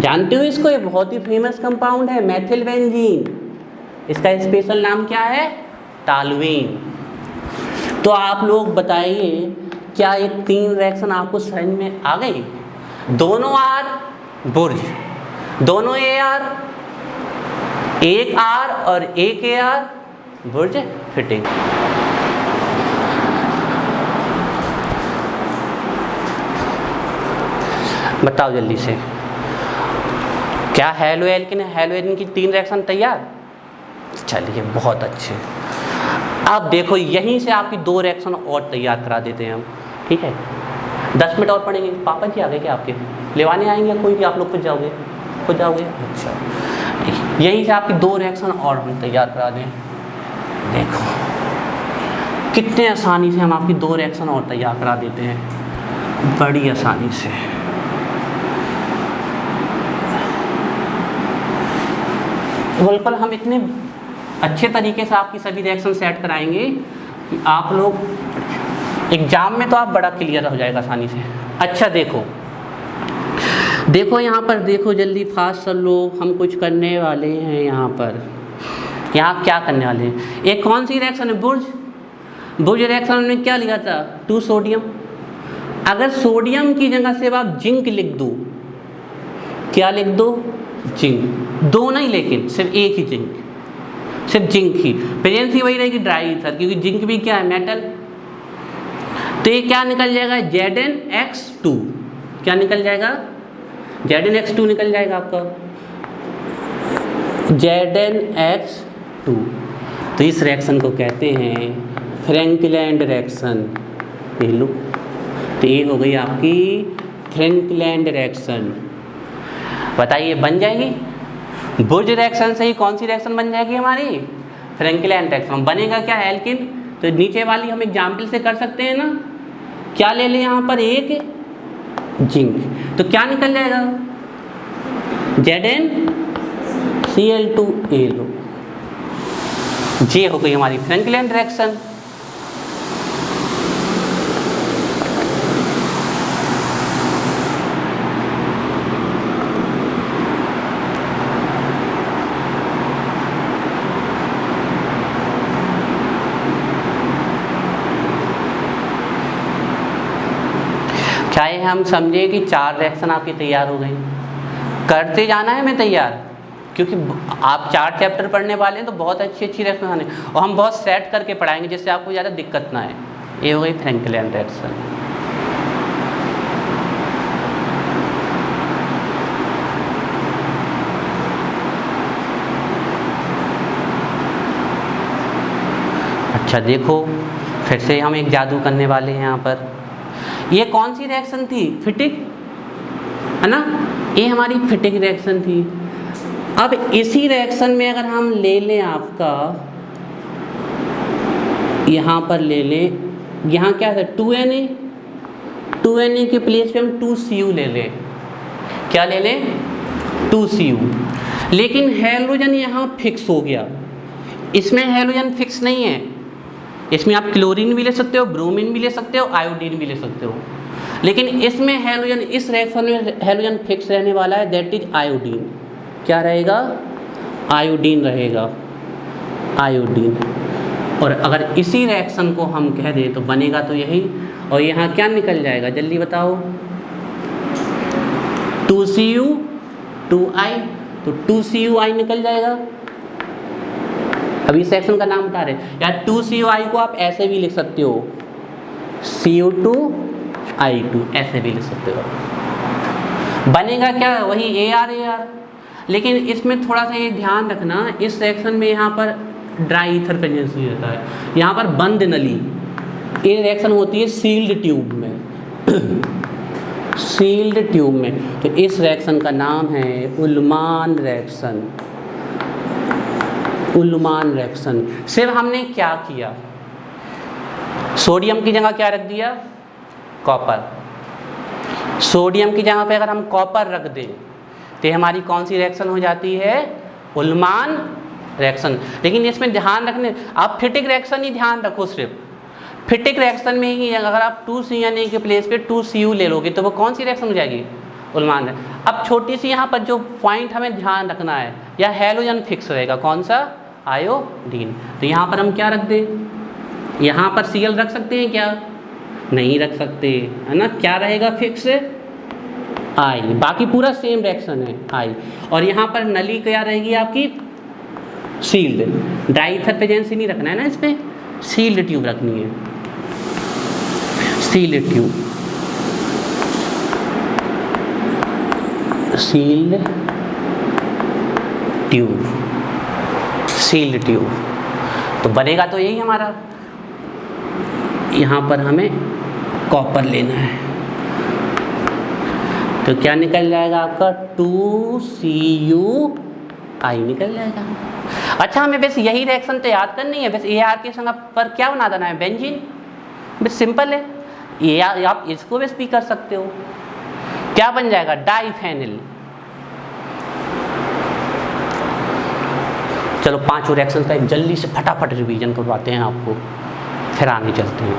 जानते हो इसको? ये बहुत ही फेमस कंपाउंड है, मेथिल बेंजीन। इसका स्पेशल नाम क्या है? टॉलुइन। तो आप लोग बताइए, क्या ये 3 रिएक्शन आपको समझ में आ गई? दोनों R बुर्ज, दोनों AR, एक R और एक AR बुर्ज फिटिंग। बताओ जल्दी से, क्या हेलो एल्किन हेलो एल्किन की 3 रिएक्शन तैयार? चलिए, बहुत अच्छे। अब देखो, यहीं से आपकी 2 रिएक्शन और तैयार करा देते हैं हम, ठीक है। 10 मिनट और पढ़ेंगे। पापा जी आ गए क्या आपके? लेवाने आएंगे या कोई भी? आप लोग खुद जाओगे? खुद जाओगे? अच्छा, यहीं से आपकी 2 रिएक्शन और हम तैयार करा दें। देखो कितने आसानी से हम आपकी 2 रिएक्शन और तैयार करा देते हैं, बड़ी आसानी से। बिल्कुल हम इतने अच्छे तरीके से आपकी सभी रिएक्शन सेट कराएंगे कि आप लोग एग्जाम में तो आप बड़ा क्लियर हो जाएगा आसानी से। अच्छा, देखो यहाँ पर देखो, जल्दी फास्ट सब लोग, हम कुछ करने वाले हैं यहाँ पर। यहाँ क्या करने वाले हैं? एक कौन सी रिएक्शन है? बुर्ज रिएक्शन में क्या लिखा था? 2 सोडियम। अगर सोडियम की जगह से आप जिंक लिख दो, क्या लिख दो? जिंक। 2 नहीं, लेकिन सिर्फ एक ही जिंक, सिर्फ जिंक ही। प्रेजेंसी वही रहेगी ड्राई ईथर, क्योंकि जिंक भी क्या है? मेटल। तो ये क्या निकल जाएगा? ZnX2। क्या निकल जाएगा? ZnX2 निकल जाएगा आपका, ZnX2। तो इस रिएक्शन को कहते हैं फ्रैंकलैंड रिएक्शन। ये लो, तो ये हो गई आपकी फ्रैंकलैंड रिएक्शन। बताइए, बन जाएगी? बुर्ज रिएक्शन से ही कौन सी रिएक्शन बन जाएगी हमारी? Frankland reaction. बनेगा क्या? एल्किन। तो नीचे वाली हम एग्जाम्पल से कर सकते हैं ना। क्या ले लें यहाँ पर? एक जिंक, तो क्या निकल जाएगा? ZnCl2a लो, ये हो गई हमारी फ्रैंकलैंड रिएक्शन। चाहे हम समझे कि 4 रिएक्शन आपकी तैयार हो गई, करते जाना है हमें तैयार, क्योंकि आप 4 चैप्टर पढ़ने वाले हैं तो बहुत अच्छी रिएक्शन आने, और हम बहुत सेट करके पढ़ाएंगे जिससे आपको ज़्यादा दिक्कत ना आए। ये हो गई फ्रैंकलैंड रिएक्शन। अच्छा देखो, फिर से हम एक जादू करने वाले हैं यहाँ पर। ये कौन सी रिएक्शन थी? फिटिक, है ना? ये हमारी फिटिक रिएक्शन थी। अब इसी रिएक्शन में अगर हम ले लें आपका यहाँ पर ले लें, यहाँ क्या है 2Na, 2Na के प्लेस पे हम 2Cu ले लें। क्या ले लें? 2Cu। लेकिन हैलोजन यहाँ फिक्स हो गया, इसमें हैलोजन फिक्स नहीं है। इसमें आप क्लोरीन भी ले सकते हो, ब्रोमीन भी ले सकते हो, आयोडीन भी ले सकते हो, लेकिन इसमें हैलोजन, इस रिएक्शन में हैलोजन फिक्स रहने वाला है, दैट इज आयोडीन। क्या रहेगा? आयोडीन रहेगा, आयोडीन। और अगर इसी रिएक्शन को हम कह दें तो बनेगा तो यही, और यहाँ क्या निकल जाएगा जल्दी बताओ? 2Cu 2I, तो 2CuI निकल जाएगा। अभी इस रिएक्शन का नाम बता रहे, या 2CuI को आप ऐसे भी लिख सकते हो, Cu2I2, ऐसे भी लिख सकते हो। बनेगा क्या? वही AR। लेकिन इसमें थोड़ा सा ये ध्यान रखना, इस रिएक्शन में यहाँ पर ड्राई ईथर प्रेजेंसी रहता है, यहाँ पर बंद नली। ये रिएक्शन होती है सील्ड ट्यूब में सील्ड ट्यूब में। तो इस रिएक्शन का नाम है उल्मान रिएक्शन। उल्मान रिएक्शन। सिर्फ हमने क्या किया, सोडियम की जगह क्या रख दिया? कॉपर। सोडियम की जगह पे अगर हम कॉपर रख दें तो हमारी कौन सी रिएक्शन हो जाती है? उल्मान रिएक्शन। लेकिन इसमें ध्यान रखने, आप फिटिक रिएक्शन ही ध्यान रखो, सिर्फ फिटिक रिएक्शन में ही अगर आप 2CNA के प्लेस पे 2Cu ले लोगे तो वो कौन सी रिएक्शन हो जाएगी? उल्मान है। अब छोटी सी यहाँ पर जो पॉइंट हमें ध्यान रखना है, या हैलोजन फिक्स रहेगा, कौन सा? आयोडीन। तो यहाँ पर हम क्या रख दें? यहाँ पर Cl रख सकते हैं क्या? नहीं रख सकते, है ना। क्या रहेगा फिक्स? I। बाकी पूरा सेम रिएक्शन है, I। और यहाँ पर नली क्या रहेगी आपकी? सील्ड। ड्राई ईथर प्रेजेंसी नहीं रखना है ना, इस पर सील्ड ट्यूब रखनी है, sealed tube, sealed tube, sealed tube. तो बनेगा तो यही हमारा। यहाँ पर हमें कॉपर लेना है, तो क्या निकल जाएगा आपका? 2CuI निकल जाएगा। अच्छा, हमें बस यही रिएक्शन तो याद करनी है, बस AR के संग पर क्या बना देना है? बेंजीन। बस सिंपल है, ये आप इसको बस भी कर सकते हो। क्या बन जाएगा? डाइफेनिल। चलो पांचों रिएक्शन का एक जल्दी से फटाफट रिवीजन करवाते हैं आपको, फिर आगे चलते हैं।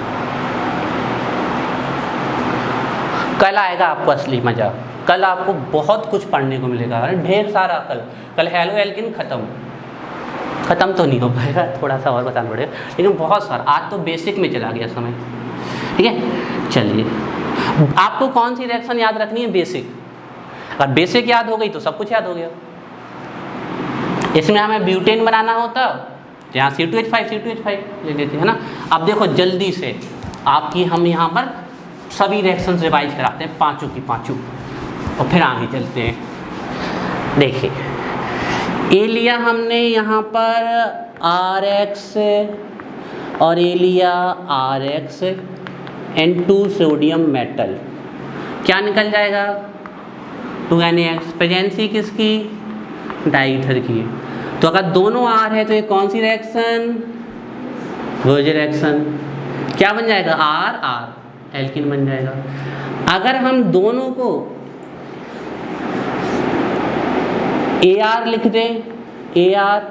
कल आएगा आपको असली मजा, कल आपको बहुत कुछ पढ़ने को मिलेगा, अरे ढेर सारा। कल हेलो एल्किन ख़त्म तो नहीं हो पाएगा, थोड़ा सा और बताना पड़ेगा, लेकिन बहुत सारा। आज तो बेसिक में चला गया समय, ठीक है। चलिए, आपको कौन सी रिएक्शन याद रखनी है? बेसिक। अगर बेसिक याद हो गई तो सब कुछ याद हो गया। इसमें हमें ब्यूटेन बनाना होता, यहाँ C2H5 ले लेते हैं ना। अब देखो जल्दी से आपकी हम यहाँ पर सभी रिएक्शन रिवाइज कराते हैं, पांचों की पांचों, और फिर आगे चलते हैं। देखिए, ए लिया हमने यहाँ पर RX और ए लिया RX N2 सोडियम मेटल। क्या निकल जाएगा? 2NaX। प्रेजेंसी किसकी? डाईथर की। तो अगर दोनों R है तो ये कौन सी रिएक्शन? Verge reaction. क्या बन जाएगा? R एल्किन बन जाएगा। अगर हम दोनों को AR लिख दें, AR,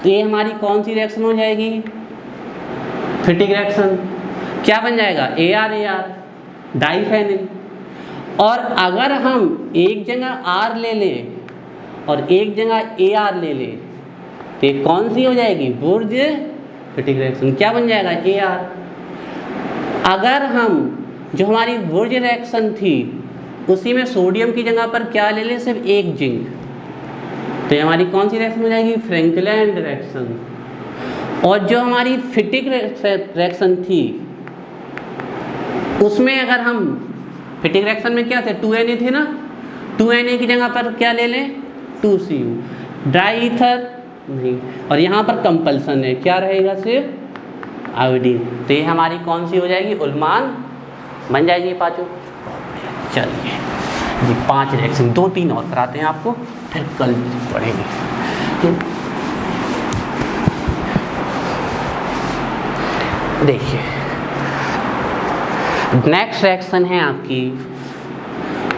तो ये हमारी कौन सी रिएक्शन हो जाएगी? फिटिक रिएक्शन। क्या बन जाएगा? AR diphenyl. और अगर हम एक जगह R ले लें और एक जगह AR ले लें तो ये कौन सी हो जाएगी? बुर्ज फिटिक रिएक्शन। क्या बन जाएगा? AR। अगर हम जो हमारी बुर्ज रिएक्शन थी उसी में सोडियम की जगह पर क्या ले लें? सिर्फ एक जिंक, तो ये हमारी कौन सी रिएक्शन हो जाएगी? Frankland reaction. और जो हमारी फिटिक रिएक्शन थी उसमें अगर हम फिटिक रिएक्शन में क्या थे? 2Na थे ना, 2Na की जगह पर क्या ले लें? 2Cu। ड्राई ईथर नहीं, और यहाँ पर कंपल्सन है, क्या रहेगा? सिर्फ आयोडीन। तो ये हमारी कौन सी हो जाएगी? उल्मान बन जाएगी पांचों। चलिए जी, 5 रिएक्शन, 2-3 और कराते हैं आपको, फिर कल पढ़ेंगे। देखिए नेक्स्ट रिएक्शन है आपकी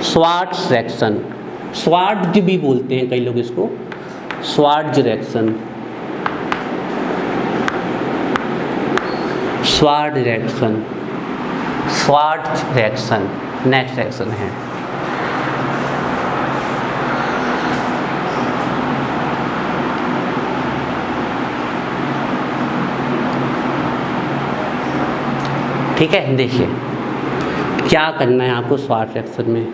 श्वार्ट्ज रिएक्शन। श्वार्ट्ज भी बोलते हैं कई लोग इसको, Swarts reaction, Swarts reaction, Swarts reaction next reaction है। ठीक है, देखिए क्या करना है आपको श्वार्ट्ज रिएक्शन में।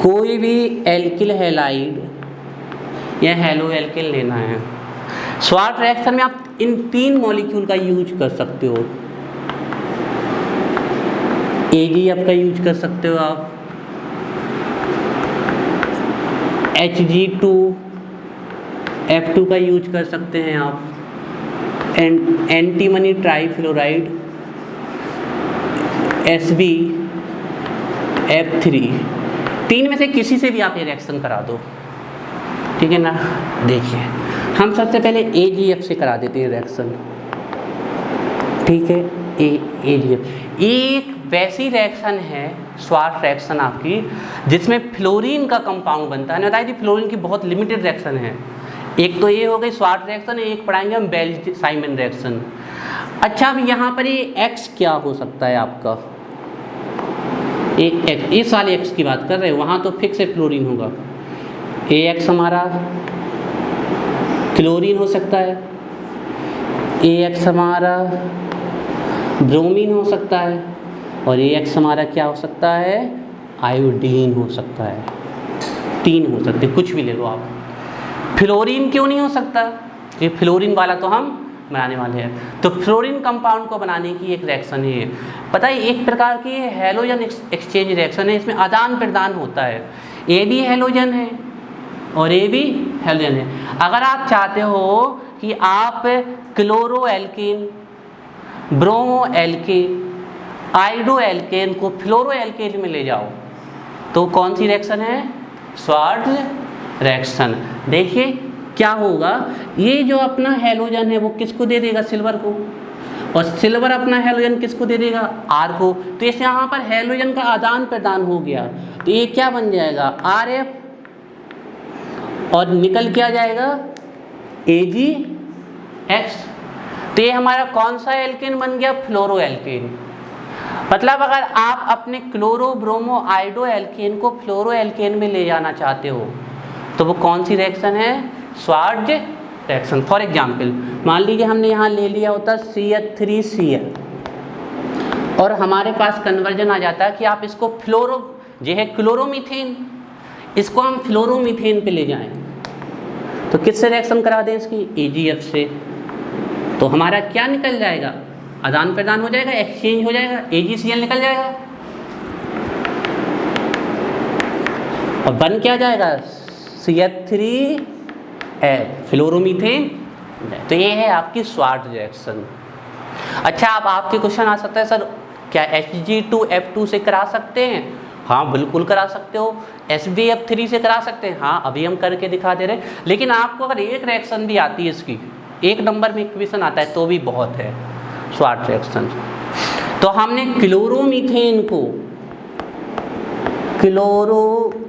कोई भी एल्किल हैलाइड या हेलो एल्किल लेना है। श्वार्ट्ज रिएक्शन में आप इन 3 मॉलिक्यूल का यूज कर सकते हो। AgF का यूज कर सकते हो आप, Hg2F2 का यूज कर सकते हैं आप, एंटीमनी ट्राईफ्लोराइड SbF3, 3 में से किसी से भी आप ये रिएक्शन करा दो, ठीक है ना। देखिए हम सबसे पहले AgF से करा देते हैं रिएक्शन, ठीक है। AgF एक वैसी रिएक्शन है श्वार्ट्ज रिएक्शन आपकी जिसमें फ्लोरीन का कंपाउंड बनता है। बताइए फ्लोरीन की बहुत लिमिटेड रिएक्शन है। एक तो ये हो गई श्वार्ट्ज रिएक्शन, एक पढ़ाएंगे हम बेल्ज-साइमन रिएक्शन। अच्छा अब यहाँ पर ये X क्या हो सकता है आपका, एक X, इस वाले X की बात कर रहे हैं, वहाँ तो फिक्स है फ्लोरीन होगा। AX हमारा क्लोरीन हो सकता है, AX हमारा ब्रोमीन हो सकता है, और AX हमारा क्या हो सकता है, आयोडीन हो सकता है। 3 हो सकते, कुछ भी ले लो आप। फ्लोरीन क्यों नहीं हो सकता, ये फ्लोरीन वाला तो हम बनाने वाले हैं। तो फ्लोरीन कंपाउंड को बनाने की एक रिएक्शन है, पता है एक प्रकार की हैलोजन एक्सचेंज रिएक्शन है। इसमें आदान प्रदान होता है, A भी हैलोजन है और A भी हैलोजन है। अगर आप चाहते हो कि आप chloro alkene, bromo alkene, आइडो alkene को फ्लोरो एल्केन में ले जाओ तो कौन सी रिएक्शन है, श्वार्ट्ज रिएक्शन। देखिए क्या होगा, ये जो अपना हैलोजन है वो किसको दे देगा, सिल्वर को, और सिल्वर अपना हैलोजन किसको दे देगा, आर को। तो इस यहाँ पर हैलोजन का आदान प्रदान हो गया, तो ये क्या बन जाएगा, RF, और निकल क्या जाएगा, AgX। तो ये हमारा कौन सा एल्केन बन गया, फ्लोरो एल्केन। मतलब अगर आप अपने क्लोरो ब्रोमो आइडो एल्केन को फ्लोरो एल्केन में ले जाना चाहते हो तो वो कौन सी रिएक्शन है, श्वार्ट्ज रिएक्शन। फॉर एग्जाम्पल मान लीजिए हमने यहाँ ले लिया होता CH3Cl और हमारे पास कन्वर्जन आ जाता है कि आप इसको फ्लोरो, ये है क्लोरोमीथेन, इसको हम फ्लोरोमीथेन पे ले जाएं तो किससे रिएक्शन करा दें, इसकी AgF से। तो हमारा क्या निकल जाएगा, आदान प्रदान हो जाएगा, एक्सचेंज हो जाएगा, AgCl निकल जाएगा और बन क्या जाएगा, CH3L फ्लोरोमीथेन। तो ये है आपकी श्वार्ट्ज रिएक्शन। अच्छा अब आपके क्वेश्चन आ सकता है सर क्या Hg2F2 से करा सकते हैं, हाँ बिल्कुल करा सकते हो। SbF3 से करा सकते हैं, हाँ अभी हम करके दिखा दे रहे। लेकिन आपको अगर एक रिएक्शन भी आती है इसकी, 1 नंबर में इक्वेशन आता है तो भी बहुत है श्वार्ट्ज रिएक्शन। तो हमने क्लोरोमीथेन को, क्लोरोमीथेन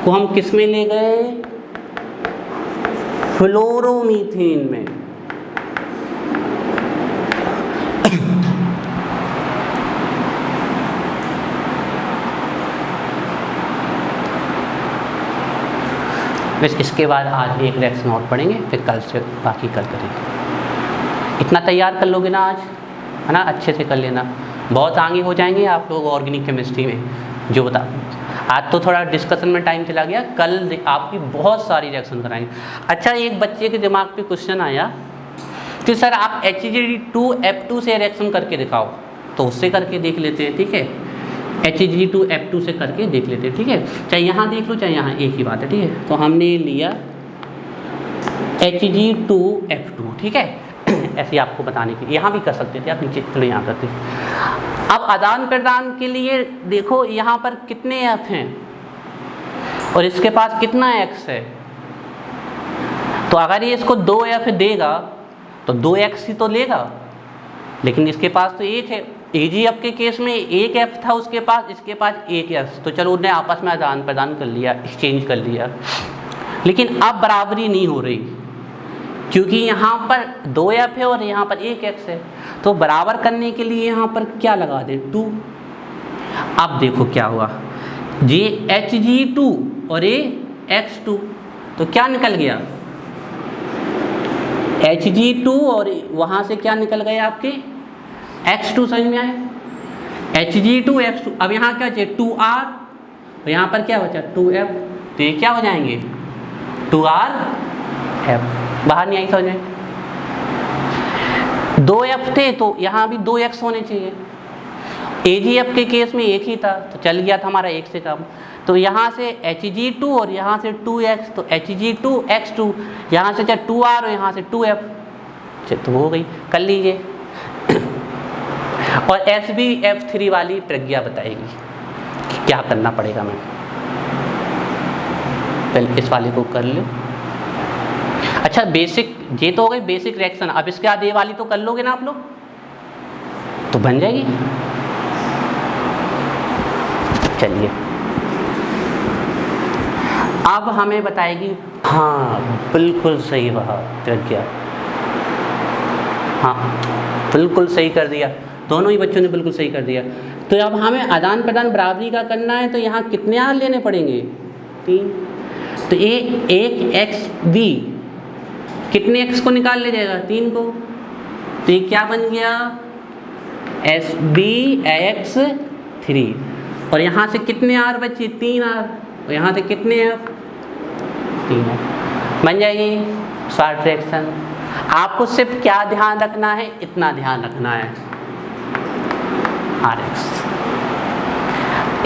को हम किस में ले गए, फ्लोरोमीथेन में। बस इसके बाद आज एक रिएक्शन और पढ़ेंगे, फिर कल से बाकी कल करेंगे। इतना तैयार कर लोगे ना आज, है ना, अच्छे से कर लेना, बहुत आगे हो जाएंगे आप लोग ऑर्गेनिक केमिस्ट्री में। जो बता आज तो थोड़ा डिस्कशन में टाइम चला गया, कल आपकी बहुत सारी रिएक्शन कराएंगे। अच्छा एक बच्चे के दिमाग पे क्वेश्चन आया कि सर आप Hg2F2 से रिएक्शन करके दिखाओ, तो उससे करके देख लेते हैं, ठीक है। Hg2F2 से करके देख लेते हैं, ठीक है। चाहे यहाँ देख लो चाहे यहाँ, एक ही बात है, ठीक है। तो हमने लिया Hg2F2, ठीक है। ऐसे आपको बताने के लिए यहाँ भी कर सकते थे आप, नीचे चलो यहाँ करते। अब आदान प्रदान के लिए देखो यहाँ पर कितने F हैं और इसके पास कितना X है। तो अगर ये इसको 2 F देगा तो 2x ही तो लेगा, लेकिन इसके पास तो 1 है। AgF के केस में 1 F था उसके पास, इसके पास 1 F, तो चलो उन्हें आपस में आदान प्रदान कर लिया, एक्सचेंज कर लिया। लेकिन अब बराबरी नहीं हो रही, क्योंकि यहाँ पर 2F है और यहाँ पर 1x है, तो बराबर करने के लिए यहाँ पर क्या लगा दें, 2। अब देखो क्या हुआ, ये Hg2 और ये x2, तो क्या निकल गया, Hg2 और वहाँ से क्या निकल गए आपके x2, समझ में आए, Hg2 x2। अब यहाँ क्या बचे 2r, और यहाँ पर क्या बचा 2f, तो ये क्या हो जाएंगे 2rf, बाहर नहीं आई समझ में। 2f थे तो यहाँ भी 2x होने चाहिए। AgF के केस में 1 ही था तो चल गया था हमारा 1 से कम, तो यहाँ से Hg2 और यहाँ से 2x, तो Hg2 x2, यहाँ से 2r और यहाँ से 2f, तो हो गई, कर लीजिए। और SbF3 वाली प्रक्रिया बताएगी कि क्या करना पड़ेगा। मैं पहले इस वाले को कर लो। अच्छा, बेसिक ये तो हो गई बेसिक रिएक्शन। अब इसके बाद ये वाली तो कर लोगे ना आप लोग, तो बन जाएगी। चलिए अब हमें बताएगी, हाँ बिल्कुल सही बात प्रज्ञा, हाँ बिल्कुल सही कर दिया, दोनों ही बच्चों ने बिल्कुल सही कर दिया। तो अब हमें आदान प्रदान बराबरी का करना है, तो यहाँ कितने आर लेने पड़ेंगे, 3। तो ये 1xb कितने x को निकाल ले जाएगा, 3 को, तो ये क्या बन गया SbX3। और यहाँ से कितने आर बचे, 3 आर, और यहाँ से कितने f, 3 आर, बन जाएगी शॉर्ट रिएक्शन। आपको सिर्फ क्या ध्यान रखना है, इतना ध्यान रखना है, RX।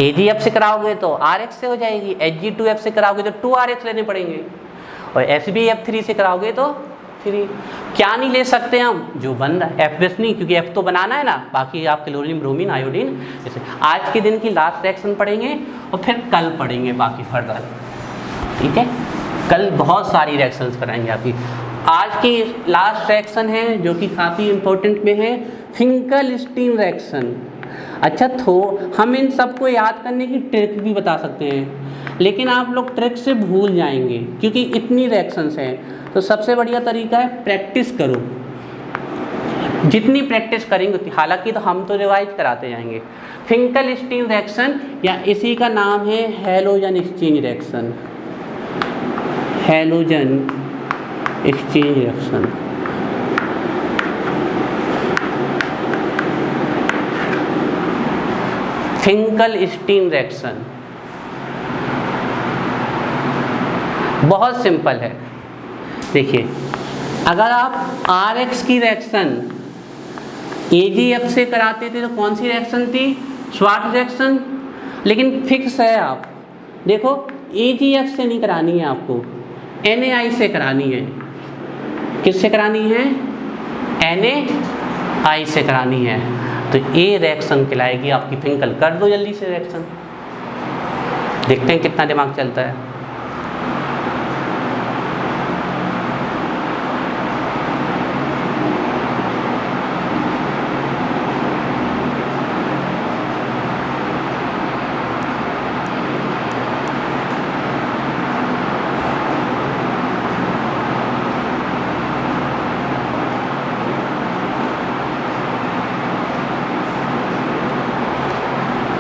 AgF से कराओगे तो RX से हो जाएगी, Hg2F से कराओगे तो 2RX लेने पड़ेंगे, और SbF3 से कराओगे तो 3। क्या नहीं ले सकते हम, जो बन रहा है F बेस नहीं, क्योंकि F तो बनाना है ना, बाकी आप क्लोरीन ब्रोमीन आयोडीन जैसे आज के दिन की लास्ट रिएक्शन पढ़ेंगे और फिर कल पढ़ेंगे बाकी फर्दर, ठीक है। कल बहुत सारी रिएक्शंस कराएंगे आपकी। आज की लास्ट रिएक्शन है जो कि काफ़ी इम्पोर्टेंट में है, फिंकल-स्टीन रिएक्शन। अच्छा, तो हम इन सबको याद करने की ट्रिक भी बता सकते हैं, लेकिन आप लोग ट्रिक से भूल जाएंगे क्योंकि इतनी रिएक्शंस हैं। तो सबसे बढ़िया तरीका है प्रैक्टिस करो, जितनी प्रैक्टिस करेंगे, हालांकि तो हम तो रिवाइज कराते जाएंगे। फिंकल-स्टीन रिएक्शन या इसी का नाम है halogen exchange reaction, halogen exchange reaction. Finkel-Stein reaction बहुत सिंपल है। देखिए, अगर आप RX की रिएक्शन AgF से कराते थे तो कौन सी रिएक्शन थी, शॉर्ट रिएक्शन। लेकिन फिक्स है, आप देखो AgF से नहीं करानी है आपको, NaI से करानी है। किससे करानी है, NaI से करानी है। तो ये रिएक्शन कहलाएगी आपकी फिंकल। कर दो जल्दी से रिएक्शन, देखते हैं कितना दिमाग चलता है।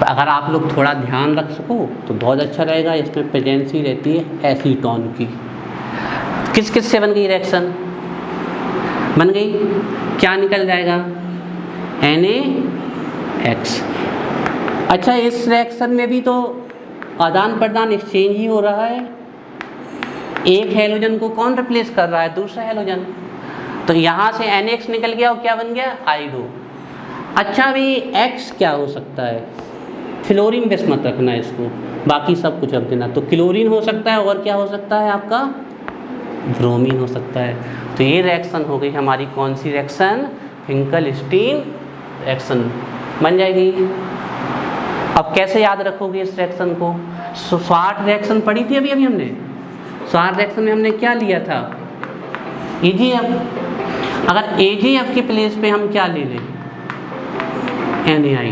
अगर आप लोग थोड़ा ध्यान रख सको तो बहुत अच्छा रहेगा। इसमें प्रेजेंसी रहती है एसीटोन की। किस किस से बन गई रिएक्शन, बन गई, क्या निकल जाएगा, NaX। अच्छा, इस रिएक्शन में भी तो आदान प्रदान एक्सचेंज ही हो रहा है। एक हैलोजन को कौन रिप्लेस कर रहा है, दूसरा हैलोजन। तो यहाँ से NaX निकल गया और क्या बन गया, आइडो। अच्छा, अभी X क्या हो सकता है, फ्लोरीन बेस मत रखना है इसको, बाकी सब कुछ रख देना। तो क्लोरीन हो सकता है, और क्या हो सकता है आपका, ब्रोमीन हो सकता है। तो ये रिएक्शन हो गई हमारी कौन सी रिएक्शन, फिंकल-स्टीन रिएक्शन बन जाएगी। अब कैसे याद रखोगे इस रिएक्शन को, शॉर्ट रिएक्शन पढ़ी थी अभी हमने। शॉर्ट रिएक्शन में हमने क्या लिया था, AgF। अगर AgF की प्लेस पे हम क्या ले लें, NaI,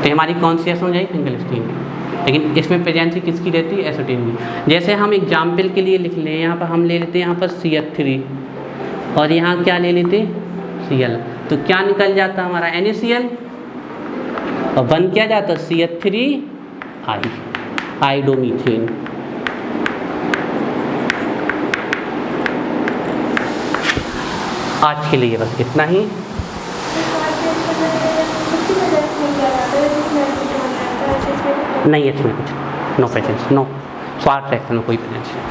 तो हमारी कौन सी रिएक्शन हो जाएगी, सिंगल स्टेज। लेकिन इसमें प्रेजेंसी किसकी रहती है, एसिटिन की। जैसे हम एग्जाम्पल के लिए लिख लें, यहाँ पर हम ले लेते हैं यहाँ पर CH3 और यहाँ क्या ले लेते Cl, तो क्या निकल जाता है हमारा NaCl और बन क्या जाता है CH3I, आइडोमीथेन। आज के लिए बस इतना ही। नहीं इसमें कुछ नो पेशेंस, नो स्वार्थ रिएक्शन में कोई पेशेंस नहीं।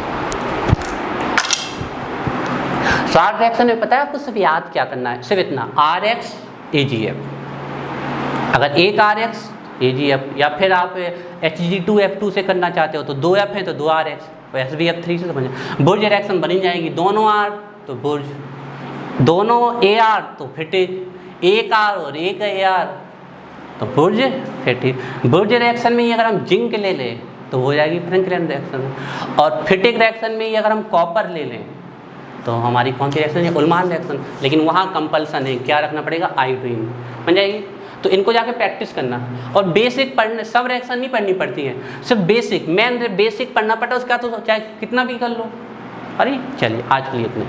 स्वार्थ रिएक्शन में पता है आपको सिर्फ याद क्या करना है, सिर्फ इतना RX AgF। अगर एक RX AgF या फिर आप Hg2F2 से करना चाहते हो तो 2F है तो 2 RX, SbF3 से समझे बुर्ज रिएक्शन बनी जाएगी, दोनों R तो बुर्ज, दोनों AR तो फिटिज, एक R और एक AR तो बुर्ज फिटिज। बुर्ज रिएक्शन में ही अगर हम जिंक ले लें तो हो जाएगी फ्रैंकलिन रिएक्शन, और फिटिक रिएक्शन में ही अगर हम कॉपर ले लें तो हमारी कौन सी रिएक्शन है, उल्मान रिएक्शन। लेकिन वहाँ कंपल्सन है, क्या रखना पड़ेगा, आयोडीन बन जाएगी। तो इनको जाके प्रैक्टिस करना, और बेसिक पढ़ने, सब रिएक्शन नहीं पढ़नी पड़ती है, सिर्फ बेसिक, मेन बेसिक पढ़ना पड़ता है, उसका तो चाहे कितना भी कर लो। अरे चलिए आज के लिए इतना।